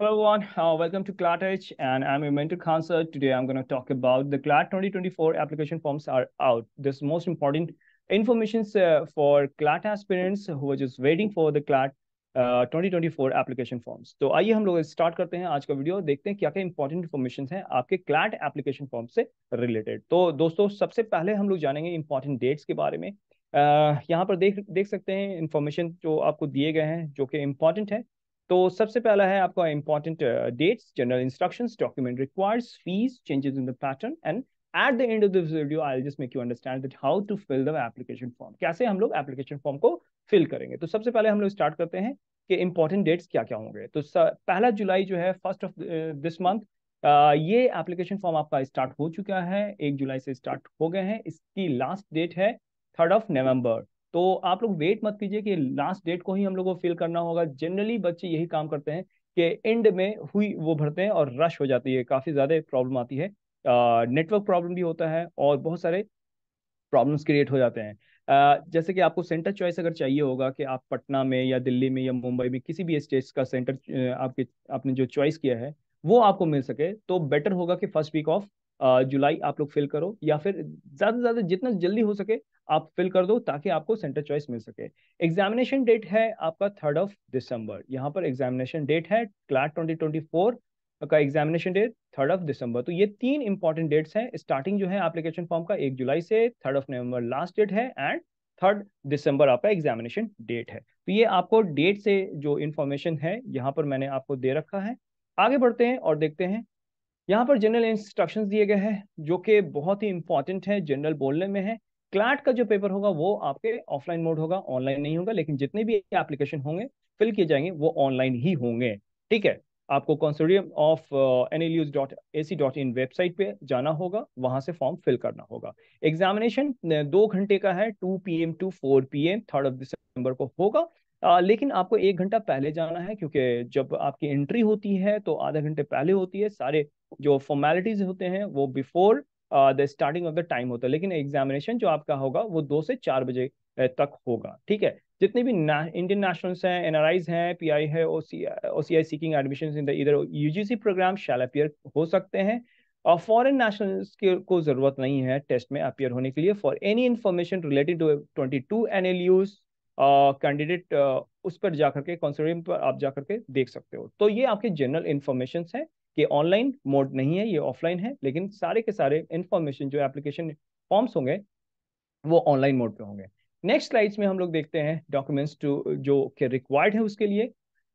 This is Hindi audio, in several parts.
Hello everyone, welcome to CLAT Edge, and I'm your mentor Khansa. Today I'm going to talk about the CLAT 2024 application forms are out. This most important information for CLAT aspirants who are just waiting for the CLAT 2024 application forms. तो आइए हम लोग स्टार्ट करते हैं आज का वीडियो, देखते हैं क्या क्या इंपॉर्टेंट इन्फॉर्मेशन है आपके CLAT एप्लीकेशन फॉर्म से रिलेटेड। तो दोस्तों सबसे पहले हम लोग जानेंगे इंपॉर्टेंट डेट्स के बारे में। यहाँ पर देख देख सकते हैं इंफॉर्मेशन जो आपको दिए गए हैं जो कि इंपॉर्टेंट है। तो सबसे पहला है आपका important dates, general instructions, document requires, fees, changes in the pattern and at the end of this video I will just make you understand that how to fill the application form, कैसे हम लोग एप्लीकेशन फॉर्म को फिल करेंगे। तो सबसे पहले हम लोग स्टार्ट करते हैं कि इंपॉर्टेंट डेट्स क्या क्या होंगे। तो पहला जुलाई जो है, फर्स्ट ऑफ दिस मंथ, ये एप्लीकेशन फॉर्म आपका स्टार्ट हो चुका है, 1 जुलाई से स्टार्ट हो गए हैं। इसकी लास्ट डेट है 3 नवंबर। तो आप लोग वेट मत कीजिए कि लास्ट डेट को ही हम लोग को फिल करना होगा। जनरली बच्चे यही काम करते हैं कि एंड में हुई वो भरते हैं और रश हो जाती है, काफ़ी ज़्यादा प्रॉब्लम आती है। नेटवर्क प्रॉब्लम भी होता है और बहुत सारे प्रॉब्लम्स क्रिएट हो जाते हैं। जैसे कि आपको सेंटर चॉइस अगर चाहिए होगा कि आप पटना में या दिल्ली में या मुंबई में किसी भी स्टेट का सेंटर आपके आपने जो चॉइस किया है वो आपको मिल सके, तो बेटर होगा कि फर्स्ट वीक ऑफ जुलाई आप लोग फिल करो, या फिर ज़्यादा से ज़्यादा जितना जल्दी हो सके आप फिल कर दो ताकि आपको सेंटर चॉइस मिल सके। एग्जामिनेशन डेट है आपका 3 दिसंबर। यहाँ पर एग्जामिनेशन डेट है क्लाट 2024 का एग्जामिनेशन डेट 3 दिसंबर। तो ये तीन इंपॉर्टेंट डेट्स हैं। स्टार्टिंग जो है एप्लीकेशन फॉर्म का 1 जुलाई से, 3 नवंबर लास्ट डेट है एंड 3 दिसंबर आपका एग्जामिनेशन डेट है। तो ये आपको डेट से जो इंफॉर्मेशन है यहाँ पर मैंने आपको दे रखा है। आगे बढ़ते हैं और देखते हैं। यहाँ पर जनरल इंस्ट्रक्शंस दिए गए हैं जो कि बहुत ही इंपॉर्टेंट है, जनरल बोलने में है। क्लैट का जो पेपर होगा वो आपके ऑफलाइन मोड होगा, ऑनलाइन नहीं होगा, लेकिन जितने भी एप्लीकेशन होंगे फिल किए जाएंगे वो ऑनलाइन ही होंगे। ठीक है, आपको कंसोर्टियम ऑफ nlus.ac.in वेबसाइट पे जाना होगा, वहां से फॉर्म फिल करना होगा। एग्जामिनेशन 2 घंटे का है, 2 PM to 4 PM 3 दिसंबर को होगा। लेकिन आपको 1 घंटा पहले जाना है, क्योंकि जब आपकी एंट्री होती है तो आधा घंटे पहले होती है। सारे जो फॉर्मेलिटीज होते हैं वो before the starting of the time होता है, लेकिन एग्जामिनेशन जो आपका होगा वो 2 से 4 बजे तक होगा। ठीक है, जितने भी इंडियन नेशनल्स हैं, एनआरआईज हैं, पीआई है, OCI seeking admission in the इधर यूजीसी प्रोग्राम शैल अपीयर हो सकते हैं। और फॉरेन नेशनल्स को जरूरत नहीं है टेस्ट में अपीयर होने के लिए। For any information related to 22 NLUs candidate उस पर जाकर के कंसोर्टियम पर आप जाकर के देख सकते हो। तो ये आपके जनरल इंफॉर्मेशन है कि ऑनलाइन मोड नहीं है, ये ऑफलाइन है, लेकिन सारे के सारे इंफॉर्मेशन जो एप्लीकेशन फॉर्म्स होंगे वो ऑनलाइन मोड पे होंगे। नेक्स्ट स्लाइड्स में हम लोग देखते हैं डॉक्यूमेंट्स टू जो कि रिक्वायर्ड है उसके लिए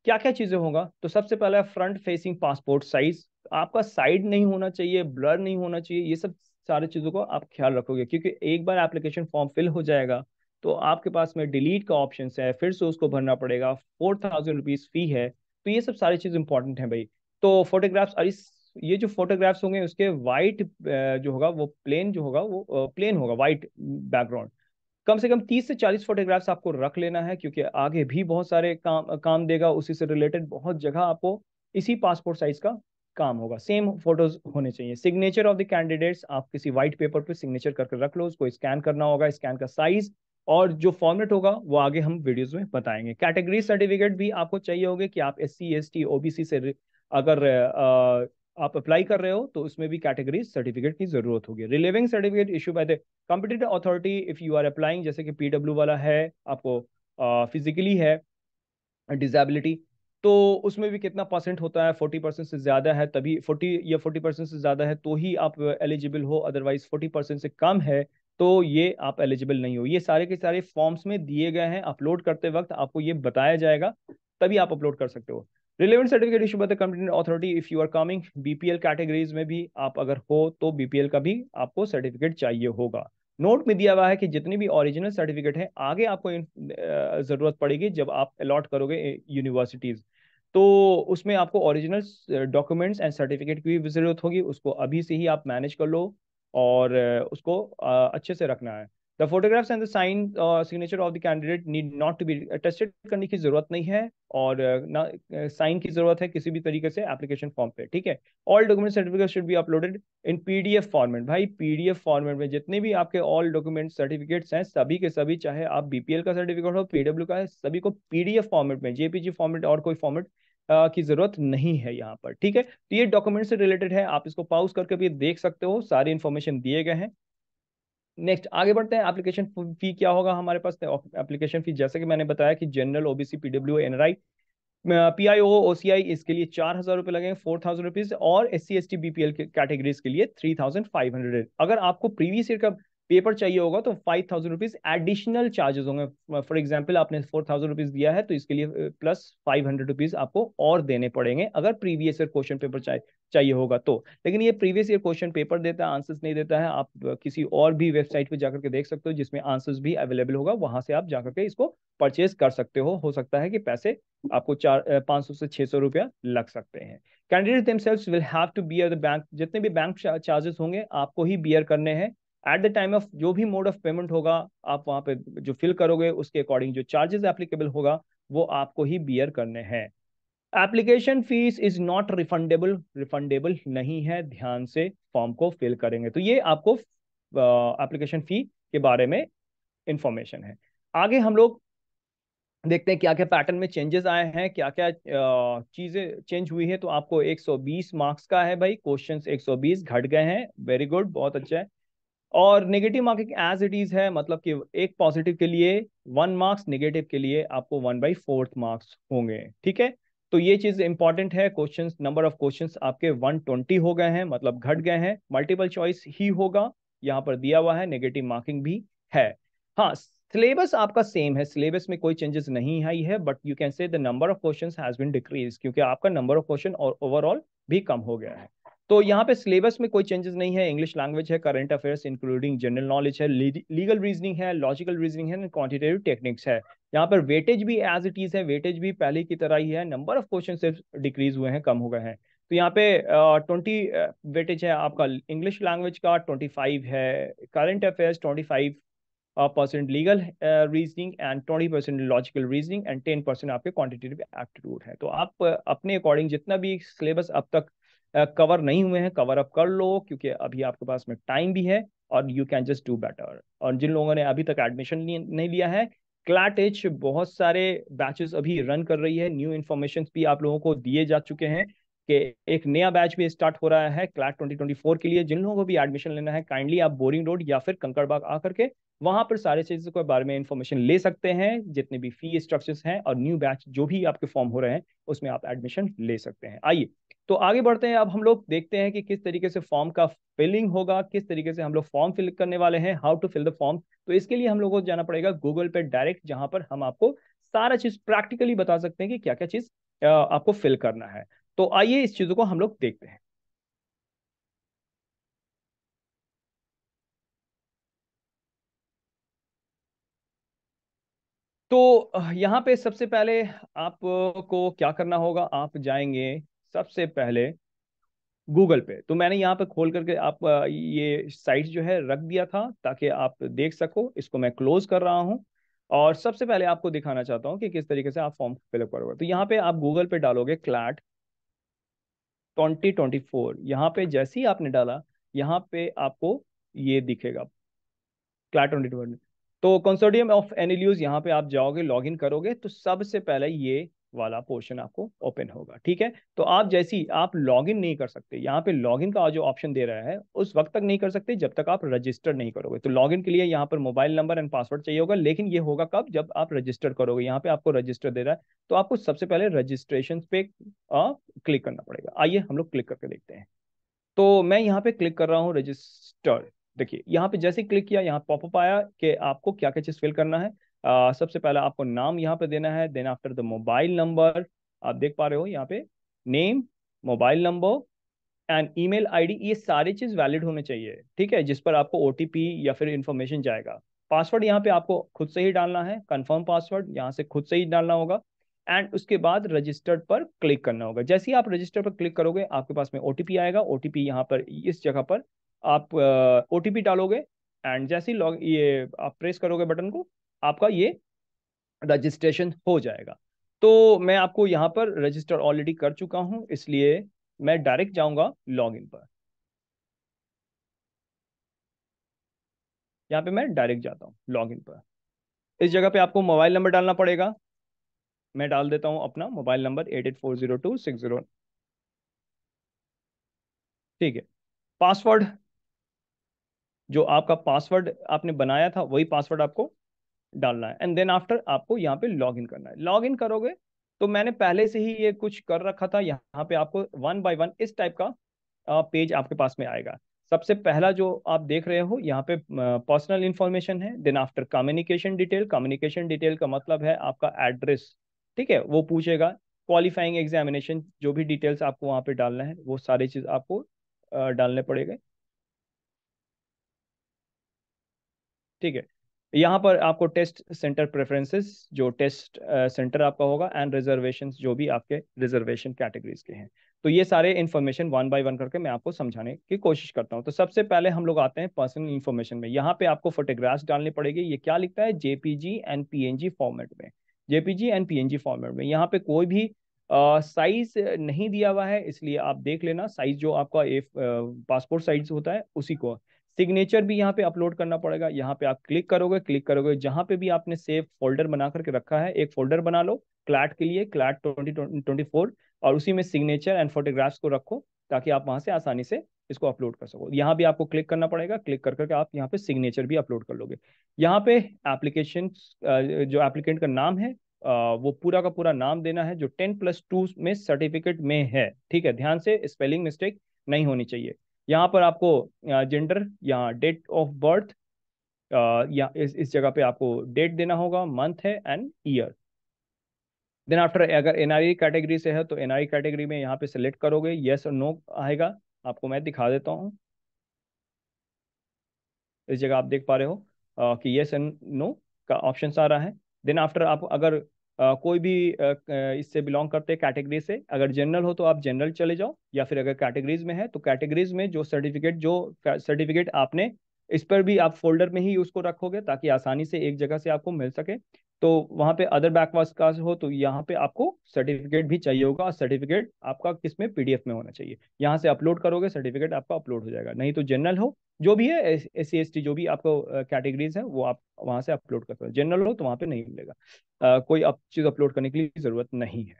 क्या क्या चीजें होगा। तो सबसे पहला फ्रंट फेसिंग पासपोर्ट साइज, आपका साइड नहीं होना चाहिए, ब्लर नहीं होना चाहिए। ये सब सारी चीजों को आप ख्याल रखोगे, क्योंकि एक बार एप्लीकेशन फॉर्म फिल हो जाएगा तो आपके पास में डिलीट का ऑप्शन है, फिर से उसको भरना पड़ेगा, 4000 रुपीज फी है। तो ये सब सारी चीज इंपॉर्टेंट है भाई। तो फोटोग्राफ्स, अरे ये जो फोटोग्राफ्स होंगे उसके वाइट जो होगा वो प्लेन जो होगा वो प्लेन होगा, वाइट बैकग्राउंड। कम से कम 30 से 40 फोटोग्राफ्स आपको रख लेना है, क्योंकि आगे भी बहुत सारे काम देगा उसी से रिलेटेड। बहुत जगह आपको इसी पासपोर्ट साइज का काम होगा, सेम फोटोज होने चाहिए। सिग्नेचर ऑफ द कैंडिडेट्स, आप किसी व्हाइट पेपर पे सिग्नेचर करके रख लो, उसको स्कैन करना होगा, स्कैन का साइज और जो फॉर्मेट होगा वो आगे हम वीडियोस में बताएंगे। कैटेगरी सर्टिफिकेट भी आपको चाहिए होंगे कि आप SC ST OBC से अगर आप अप्लाई कर रहे हो तो उसमें भी कैटेगरी सर्टिफिकेट की जरूरत होगी। Relieving certificate issue by the competent authority if you are applying, जैसे कि PW वाला है, आपको फिजिकली है डिजेबिलिटी, तो उसमें भी कितना परसेंट होता है, 40% से ज्यादा है तभी 40% से ज्यादा है तो ही आप एलिजिबल हो, अदरवाइज 40% से कम है तो ये आप एलिजिबल नहीं हो। ये सारे के सारे फॉर्म्स में दिए गए हैं, अपलोड करते वक्त आपको ये बताया जाएगा, तभी आप अपलोड कर सकते हो। Relevant certificate issue by the competent authority if you are coming BPL categories में भी आप अगर हो तो BPL का भी आपको सर्टिफिकेट चाहिए होगा। नोट में दिया हुआ है कि जितनी भी ओरिजिनल सर्टिफिकेट है आगे आपको जरूरत पड़ेगी जब आप अलॉट करोगे यूनिवर्सिटीज, तो उसमें आपको ओरिजिनल डॉक्यूमेंट्स एंड सर्टिफिकेट की भी जरूरत होगी। उसको अभी से ही आप मैनेज कर लो और उसको अच्छे से रखना है। The photographs and the sign signature of the candidate need not to be attested करने की जरूरत नहीं है, और ना साइन की जरूरत है किसी भी तरीके से एप्लीकेशन फॉर्म पे। ठीक है, all document certificate should be uploaded in PDF format. भाई PDF फॉर्मेट में जितने भी आपके ऑल डॉक्यूमेंट सर्टिफिकेट्स हैं सभी के सभी, चाहे आप BPL का सर्टिफिकेट हो, PW का है, सभी को PDF फॉर्मेट में, JPG फॉर्मेट और कोई फॉर्मेट की जरूरत नहीं है यहाँ पर, ठीक है। तो ये डॉक्यूमेंट से रिलेटेड है, आप इसको पॉज करके भी देख सकते हो, सारी इंफॉर्मेशन दिए गए हैं। नेक्स्ट आगे बढ़ते हैं। एप्लीकेशन फी क्या होगा हमारे पास? एप्लीकेशन फी जैसे कि मैंने बताया कि general, OBC, PW, NRI, PIO, OCI, इसके लिए 4,000 रुपये लगेंगे, 4,000 रुपीज। और SC ST BPL के कैटेगरीज के लिए 3,500। अगर आपको प्रीवियस ईयर का पेपर चाहिए होगा तो 5,000 रुपीज एडिशनल चार्जेस होंगे। फॉर एग्जाम्पल आपने 4,000 रुपीज दिया है तो इसके लिए प्लस 500 रुपीज आपको और देने पड़ेंगे, अगर प्रीवियस ईयर क्वेश्चन पेपर चाहिए होगा तो। लेकिन ये प्रीवियस ईयर क्वेश्चन पेपर देता है, आंसर्स नहीं देता है। आप किसी और भी वेबसाइट पे जाकर के देख सकते हो जिसमें आंसर्स भी अवेलेबल होगा, वहां से आप जाकर के इसको परचेज कर सकते हो सकता है कि पैसे आपको 500 से 600 रुपया लग सकते हैं। Candidate themselves will have to bear the bank, जितने भी बैंक चार्जेस होंगे आपको ही बियर करने हैं। एट द टाइम ऑफ जो भी मोड ऑफ पेमेंट होगा, आप वहां पे जो फिल करोगे उसके अकॉर्डिंग जो चार्जेस एप्लीकेबल होगा वो आपको ही बियर करने हैं। Application fees is not refundable, refundable नहीं है, ध्यान से फॉर्म को फिल करेंगे तो। ये आपको एप्लीकेशन फी के बारे में इंफॉर्मेशन है। आगे हम लोग देखते हैं क्या क्या पैटर्न में चेंजेस आए हैं, क्या क्या चीजें चेंज हुई है। तो आपको 120 मार्क्स का है भाई, क्वेश्चंस 120 घट गए हैं, वेरी गुड, बहुत अच्छा है। और negative marking as it is है, मतलब कि एक पॉजिटिव के लिए 1 मार्क्स, नेगेटिव के लिए आपको 1/4 मार्क्स होंगे, ठीक है। तो ये चीज इंपॉर्टेंट है। क्वेश्चंस, नंबर ऑफ क्वेश्चंस आपके 120 हो गए हैं, मतलब घट गए हैं। मल्टीपल चॉइस ही होगा, यहाँ पर दिया हुआ है, नेगेटिव मार्किंग भी है। हाँ, सिलेबस आपका सेम है, सिलेबस में कोई चेंजेस नहीं आई है, but you can say the number of questions has been decrease, क्योंकि आपका नंबर ऑफ क्वेश्चन और ओवरऑल भी कम हो गया है। तो यहाँ पे सिलेबस में कोई चेंजेस नहीं है। इंग्लिश लैंग्वेज है, current affairs including general knowledge है, लीगल रीजनिंग है, लॉजिकल रीजनिंग है, क्वांटिटेटिव टेक्निक्स है। यहाँ पर वेटेज भी एज इट इज है, वेटेज भी पहले की तरह ही है, नंबर ऑफ क्वेश्चन सिर्फ डिक्रीज हुए हैं, कम हो गए हैं। तो यहाँ पे 20 वेटेज है आपका इंग्लिश लैंग्वेज का, 25 है current affairs, 25% legal reasoning and 20% logical reasoning and 10% आपके क्वांटिटेटिव एप्टीट्यूड है। तो आप अपने अकॉर्डिंग जितना भी सिलेबस अब तक कवर नहीं हुए हैं कवर अप कर लो, क्योंकि अभी आपके पास में टाइम भी है और you can just do better. और जिन लोगों ने अभी तक एडमिशन नहीं लिया है, क्लैट एच बहुत सारे बैचेस अभी रन कर रही है, न्यू इन्फॉर्मेशन भी आप लोगों को दिए जा चुके हैं कि एक नया बैच भी स्टार्ट हो रहा है क्लैट 2024 के लिए। जिन लोगों को भी एडमिशन लेना है, काइंडली आप बोरिंग रोड या फिर कंकड़बाग आकर के वहां पर सारे चीजों के बारे में इंफॉर्मेशन ले सकते हैं, जितने भी फी स्ट्रक्चर्स हैं और न्यू बैच जो भी आपके फॉर्म हो रहे हैं उसमें आप एडमिशन ले सकते हैं। आइए तो आगे बढ़ते हैं। अब हम लोग देखते हैं कि किस तरीके से फॉर्म का फिलिंग होगा, किस तरीके से हम लोग फॉर्म फिल करने वाले हैं, how to fill the form. तो इसके लिए हम लोगों को जाना पड़ेगा गूगल पे डायरेक्ट, जहां पर हम आपको सारा चीज प्रैक्टिकली बता सकते हैं कि क्या क्या चीज आपको फिल करना है। तो आइए इस चीजों को हम लोग देखते हैं। तो यहाँ पे सबसे पहले आपको क्या करना होगा, आप जाएंगे सबसे पहले गूगल पे। तो मैंने यहाँ पे खोल करके आप ये साइट जो है रख दिया था ताकि आप देख सको, इसको मैं क्लोज कर रहा हूँ। और सबसे पहले आपको दिखाना चाहता हूँ कि किस तरीके से आप फॉर्म फिलअप करोगे। तो यहाँ पे आप गूगल पे डालोगे क्लैट 2024, यहाँ पे जैसे ही आपने डाला यहाँ पे आपको ये दिखेगा क्लैट 2024। तो कंसोर्टियम ऑफ एनएलयूज, यहाँ पे आप जाओगे, लॉगिन करोगे तो सबसे पहले ये वाला पोर्शन आपको ओपन होगा, ठीक है। तो आप जैसे ही आप लॉगिन नहीं कर सकते, यहाँ पे लॉगिन का जो ऑप्शन दे रहा है उस वक्त तक नहीं कर सकते जब तक आप रजिस्टर नहीं करोगे। तो लॉगिन के लिए यहाँ पर मोबाइल नंबर एंड पासवर्ड चाहिए होगा, लेकिन ये होगा कब, जब आप रजिस्टर करोगे। यहाँ पे आपको रजिस्टर दे रहा है तो आपको सबसे पहले रजिस्ट्रेशन पे क्लिक करना पड़ेगा। आइए हम लोग क्लिक करके देखते हैं। तो मैं यहाँ पे क्लिक कर रहा हूँ रजिस्टर। देखिए यहाँ पे जैसे क्लिक किया, यहाँ पॉपअप आया कि आपको क्या क्या चीज फिल करना है। सबसे पहले आपको नाम यहाँ पे देना है, then after the mobile number, आप देख पा रहे हो यहाँ पे name, mobile number and email ID, ये सारी चीज वैलिड होने चाहिए, ठीक है, जिस पर आपको ओटीपी या फिर इंफॉर्मेशन जाएगा। पासवर्ड यहाँ पे आपको खुद से ही डालना है, कंफर्म पासवर्ड यहाँ से खुद से ही डालना होगा। एंड उसके बाद रजिस्टर्ड पर क्लिक करना होगा। जैसे ही आप रजिस्टर पर क्लिक करोगे आपके पास में ओटीपी आएगा, ओटीपी यहाँ पर इस जगह पर आप ओटीपी डालोगे। एंड जैसे ही लॉग ये आप प्रेस करोगे बटन को, आपका ये रजिस्ट्रेशन हो जाएगा। तो मैं आपको यहाँ पर रजिस्टर ऑलरेडी कर चुका हूँ, इसलिए मैं डायरेक्ट जाऊंगा लॉगिन पर। यहाँ पे मैं डायरेक्ट जाता हूँ लॉगिन पर। इस जगह पे आपको मोबाइल नंबर डालना पड़ेगा। मैं डाल देता हूँ अपना मोबाइल नंबर 88402609। ठीक है। पासवर्ड, जो आपका पासवर्ड आपने बनाया था वही पासवर्ड आपको डालना है। एंड देन आफ्टर आपको यहाँ पे लॉग इन करना है। लॉग इन करोगे तो मैंने पहले से ही ये कुछ कर रखा था, यहाँ पे आपको वन बाय वन इस टाइप का पेज आपके पास में आएगा। सबसे पहला जो आप देख रहे हो यहाँ पे पर्सनल इंफॉर्मेशन है। Then after communication detail, communication detail का मतलब है आपका एड्रेस। ठीक है, वो पूछेगा। क्वालिफाइंग एग्जामिनेशन, जो भी डिटेल्स आपको वहाँ पे डालना है वो सारी चीज आपको डालने पड़ेगा। ठीक है। यहाँ पर आपको टेस्ट सेंटर प्रेफरेंसेस, जो टेस्ट सेंटर आपका होगा, एंड रिजर्वेशंस, जो भी आपके रिजर्वेशन कैटेगरीज के हैं। तो ये सारे इन्फॉर्मेशन वन बाय वन करके मैं आपको समझाने की कोशिश करता हूँ। तो सबसे पहले हम लोग आते हैं पर्सनल इन्फॉर्मेशन में। यहाँ पे आपको फोटोग्राफ्स डालनी पड़ेगी। ये क्या लिखता है, जेपीजी एंड पीएनजी फॉर्मेट में। जेपीजी एंड पीएनजी फॉर्मेट में यहाँ पे कोई भी साइज नहीं दिया हुआ है, इसलिए आप देख लेना। साइज जो आपका पासपोर्ट साइज होता है उसी को। सिग्नेचर भी यहाँ पे अपलोड करना पड़ेगा। यहाँ पे आप क्लिक करोगे जहाँ पे भी आपने सेव फोल्डर बना करके रखा है, एक फोल्डर बना लो क्लैट के लिए, क्लैट 2024, और उसी में सिग्नेचर एंड फोटोग्राफ्स को रखो, ताकि आप वहां से आसानी से इसको अपलोड कर सको। यहाँ भी आपको क्लिक करना पड़ेगा, क्लिक कर करके आप यहाँ पे सिग्नेचर भी अपलोड कर लोगे। यहाँ पे एप्लीकेशन, जो एप्लीकेंट का नाम है, वो पूरा का पूरा नाम देना है जो 10+2 में सर्टिफिकेट में है। ठीक है, ध्यान से, स्पेलिंग मिस्टेक नहीं होनी चाहिए। यहाँ पर आपको जेंडर या डेट ऑफ बर्थ, या इस जगह पे आपको डेट देना होगा, मंथ है एंड ईयर। देन आफ्टर, अगर एनआरई कैटेगरी से है तो एनआरई कैटेगरी में यहाँ पे सिलेक्ट करोगे, यस और नो आएगा। आपको मैं दिखा देता हूँ। इस जगह आप देख पा रहे हो कि यस एंड नो का ऑप्शन आ रहा है। देन आफ्टर, आप अगर कोई भी इससे बिलोंग करते हैं कैटेगरी से, अगर जनरल हो तो आप जनरल चले जाओ, या फिर अगर कैटेगरीज में है तो कैटेगरीज में जो सर्टिफिकेट आपने, इस पर भी आप फोल्डर में ही उसको रखोगे ताकि आसानी से एक जगह से आपको मिल सके। तो वहाँ पे अदर बैकवर्ड क्लास हो तो यहाँ पे आपको सर्टिफिकेट भी चाहिए होगा, और सर्टिफिकेट आपका किस में, पीडीएफ में होना चाहिए। यहाँ से अपलोड करोगे सर्टिफिकेट आपका अपलोड हो जाएगा। नहीं तो जनरल हो, जो भी है, SC ST जो भी आपको कैटेगरीज है वो आप वहां से अपलोड कर सकते हो। जनरल हो तो वहां पे नहीं मिलेगा, कोई चीज अपलोड करने की जरूरत नहीं है।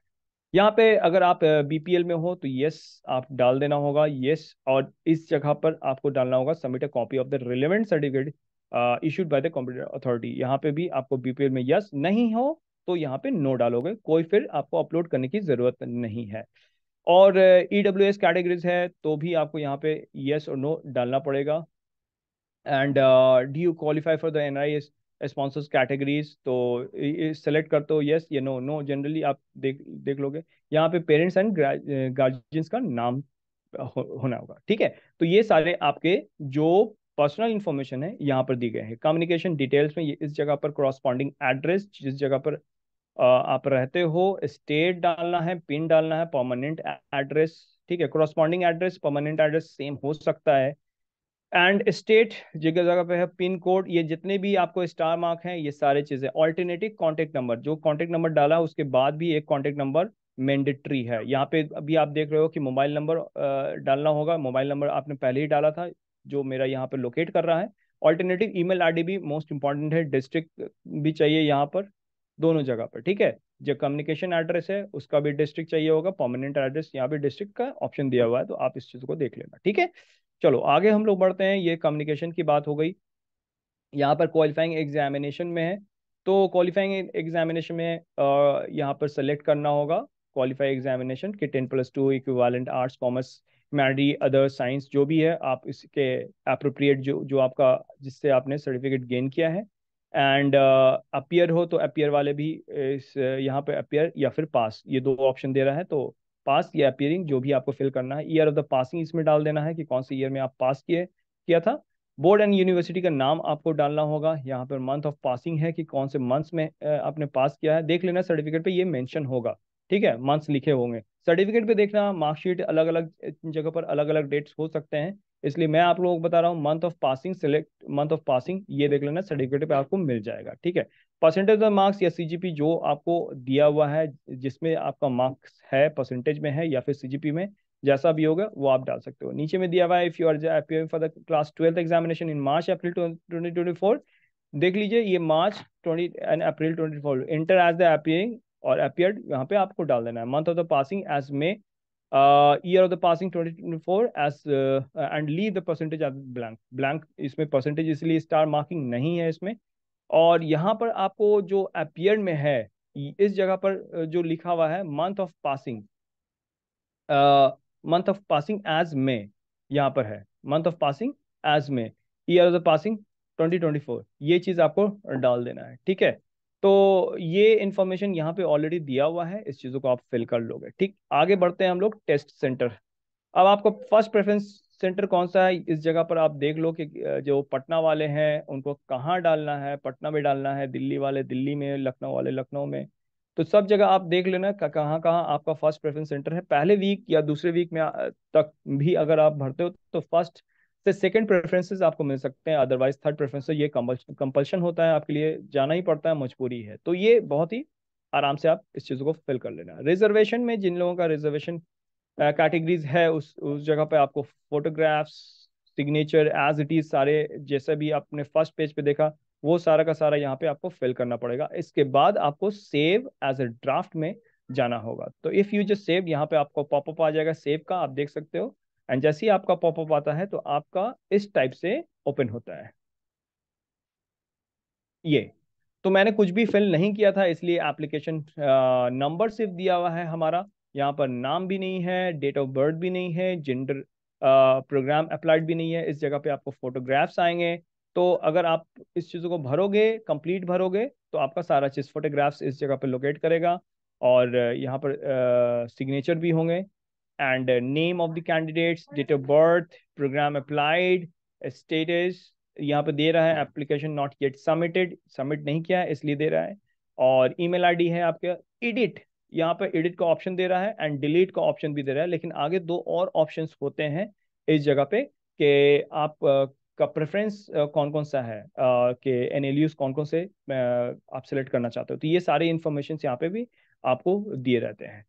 यहाँ पे अगर आप बीपीएल में हो तो यस आप डाल देना होगा, यस। और इस जगह पर आपको डालना होगा submit a copy of the relevant certificate issued by the competent authority. यहाँ पे भी आपको बीपीएल में यस, नहीं हो तो यहाँ पे नो डालोगे, कोई फिर आपको अपलोड करने की जरूरत नहीं है। और EWS कैटेगरीज है तो भी आपको यहाँ पे यस और नो डालना पड़ेगा। And do you qualify for the NRI sponsors categories, तो सेलेक्ट करते हो यस या नो। नो जनरली आप देख देख लोगे। यहाँ पे पेरेंट्स एंड गार्जियंस का नाम होना होगा। ठीक है, तो ये सारे आपके जो पर्सनल इंफॉर्मेशन है यहाँ पर दी गए हैं। कम्युनिकेशन डिटेल्स में ये इस जगह पर करॉस्पॉन्डिंग एड्रेस, जिस जगह पर आप रहते हो, स्टेट डालना है, पिन डालना है, परमानेंट एड्रेस। ठीक है, करॉस्पॉन्डिंग एड्रेस परमानेंट एड्रेस सेम हो सकता है। एंड स्टेट जगह जगह पे है, पिन कोड, ये जितने भी आपको स्टार मार्क हैं ये सारी चीजें। ऑल्टरनेटिव कॉन्टेक्ट नंबर, जो कॉन्टेक्ट नंबर डाला उसके बाद भी एक कॉन्टेक्ट नंबर मैंडेटरी है। यहाँ पे अभी आप देख रहे हो कि मोबाइल नंबर डालना होगा। मोबाइल नंबर आपने पहले ही डाला था, जो मेरा यहाँ पे लोकेट कर रहा है। ऑल्टरनेटिव ईमेल आईडी भी मोस्ट इंपॉर्टेंट है। डिस्ट्रिक्ट भी चाहिए यहाँ पर, दोनों जगह पर। ठीक है, जो कम्युनिकेशन एड्रेस है उसका भी डिस्ट्रिक्ट चाहिए होगा, परमानेंट एड्रेस यहाँ भी डिस्ट्रिक्ट का ऑप्शन दिया हुआ है, तो आप इस चीज को देख लेना। ठीक है, चलो आगे हम लोग बढ़ते हैं। ये कम्युनिकेशन की बात हो गई। यहाँ पर क्वालिफाइंग एग्जामिनेशन में है, तो क्वालिफाइंग एग्जामिनेशन में यहाँ पर सेलेक्ट करना होगा क्वालिफाइंग एग्जामिनेशन के 10+2 इक्विवेलेंट आर्ट्स कॉमर्स मैडी अदर साइंस, जो भी है आप इसके अप्रोप्रिएट जो जो आपका जिससे आपने सर्टिफिकेट गेन किया है। एंड अपियर हो तो अपियर वाले भी इस यहाँ पे अपियर या फिर पास, ये दो ऑप्शन दे रहा है। तो पास या अपियरिंग जो भी आपको फिल करना है। ईयर ऑफ द पासिंग इसमें डाल देना है कि कौन से ईयर में आप पास किए किया था। बोर्ड एंड यूनिवर्सिटी का नाम आपको डालना होगा। यहाँ पर मंथ ऑफ पासिंग है कि कौन से मंथ्स में आपने पास किया है, देख लेना सर्टिफिकेट पे ये मेंशन होगा। ठीक है, मंथ्स लिखे होंगे सर्टिफिकेट पे, देखना मार्कशीट अलग अलग जगह पर अलग अलग डेट्स हो सकते हैं, इसलिए मैं आप लोगों को बता रहा हूँ month of passing, select month of passing, ये देख लेना सर्टिफिकेट पे आपको मिल जाएगा। ठीक है, परसेंटेज ऑफ मार्क्स या सीजीपी जो आपको दिया हुआ है, जिसमें आपका मार्क्स है परसेंटेज में है या फिर सीजीपी में, जैसा भी होगा वो आप डाल सकते हो। नीचे में दिया हुआ है if you are appearing for the class 12th examination in March April 2024, देख लीजिए ये March 20 and April 24, enter as the appearing और अपीयर्ड यहाँ पे आपको डाल देना है। Month of the passing as May, year of the passing 2024 as, and leave the percentage as blank. Blank इसमें परसेंटेज इसलिए स्टार मार्किंग नहीं है इसमें। और यहाँ पर आपको जो अपीयर्ड में है इस जगह पर जो लिखा हुआ है month of passing, month of passing as May, यहाँ पर है month of passing as May, year of the passing 2024, ये चीज आपको डाल देना है। ठीक है, तो ये इंफॉर्मेशन यहाँ पे ऑलरेडी दिया हुआ है, इस चीजों को आप फिल कर लोगे। ठीक, आगे बढ़ते हैं हम लोग टेस्ट सेंटर। अब आपको फर्स्ट प्रेफरेंस सेंटर कौन सा है इस जगह पर आप देख लो कि जो पटना वाले हैं उनको कहाँ डालना है। पटना में डालना है, दिल्ली वाले दिल्ली में, लखनऊ वाले लखनऊ में। तो सब जगह आप देख लेना कहाँ कहाँ आपका फर्स्ट प्रेफरेंस सेंटर है। पहले वीक या दूसरे वीक में तक भी अगर आप भरते हो तो फर्स्ट से सेकंड प्रेफरेंसेस आपको मिल सकते हैं, अदरवाइज थर्ड प्रेफरेंस ये कंपल्शन होता है आपके लिए, जाना ही पड़ता है, मजबूरी है। तो ये बहुत ही आराम से आप इस चीज़ों को फिल कर लेना। रिजर्वेशन में जिन लोगों का रिजर्वेशन कैटेगरीज है उस जगह पे आपको photographs, signature as it is सारे जैसे भी आपने फर्स्ट पेज पे देखा वो सारा का सारा यहाँ पे आपको फिल करना पड़ेगा। इसके बाद आपको सेव एज अ ड्राफ्ट में जाना होगा। तो इफ यू जस्ट सेव, यहाँ पे आपको पॉपअप आ जाएगा सेव का, आप देख सकते हो। एंड जैसे ही आपका पॉपअप आता है तो आपका इस टाइप से ओपन होता है ये। तो मैंने कुछ भी फिल नहीं किया था इसलिए एप्लीकेशन नंबर सिर्फ दिया हुआ है हमारा। यहाँ पर नाम भी नहीं है, डेट ऑफ बर्थ भी नहीं है, जेंडर प्रोग्राम अप्लाइड भी नहीं है। इस जगह पे आपको फोटोग्राफ्स आएंगे। तो अगर आप इस चीज़ों को भरोगे, कंप्लीट भरोगे, तो आपका सारा चीज़ फोटोग्राफ्स इस जगह पे लोकेट करेगा। और यहाँ पर सिग्नेचर भी होंगे, and name of the candidates, date of birth, program applied, status यहाँ पे दे रहा है application not yet submitted, submit नहीं किया है इसलिए दे रहा है। और ईमेल आईडी है आपका। एडिट, यहाँ पे एडिट का ऑप्शन दे रहा है एंड डिलीट का ऑप्शन भी दे रहा है, लेकिन आगे दो और ऑप्शंस होते हैं इस जगह पे कि आप का प्रेफरेंस कौन कौन सा है, कि एनएलयूज कौन कौन से आप सेलेक्ट करना चाहते हो। तो ये सारे इंफॉर्मेशन यहाँ पे भी आपको दिए रहते हैं।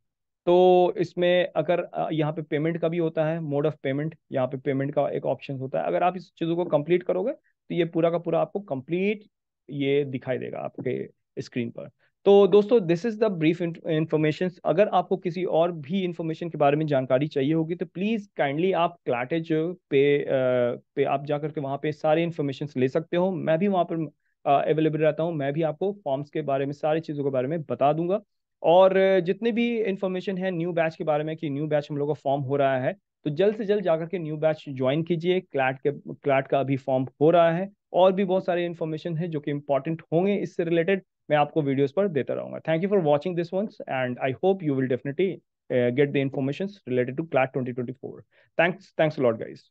तो इसमें अगर यहाँ पे पेमेंट का भी होता है, मोड ऑफ पेमेंट, यहाँ पे पेमेंट का एक ऑप्शन होता है। अगर आप इस चीज़ों को कंप्लीट करोगे तो ये पूरा का पूरा आपको कंप्लीट ये दिखाई देगा आपके स्क्रीन पर। तो दोस्तों this is the brief information. अगर आपको किसी और भी इंफॉर्मेशन के बारे में जानकारी चाहिए होगी तो प्लीज़ काइंडली आप क्लाटेज पे आप जा करके वहाँ पे सारे इंफॉर्मेशन ले सकते हो। मैं भी वहाँ पर अवेलेबल रहता हूँ, मैं भी आपको फॉर्म्स के बारे में, सारी चीज़ों के बारे में बता दूंगा। और जितने भी इंफॉर्मेशन है न्यू बैच के बारे में कि न्यू बैच हम लोग का फॉर्म हो रहा है, तो जल्द से जल्द जाकर के न्यू बैच ज्वाइन कीजिए। क्लैट का अभी फॉर्म हो रहा है। और भी बहुत सारे इंफॉर्मेशन है जो कि इंपॉर्टेंट होंगे इससे रिलेटेड, मैं आपको वीडियोस पर देता रहूंगा। Thank you for watching this once and I hope you will definitely get the information related to CLAT 2024। Thanks lot guys.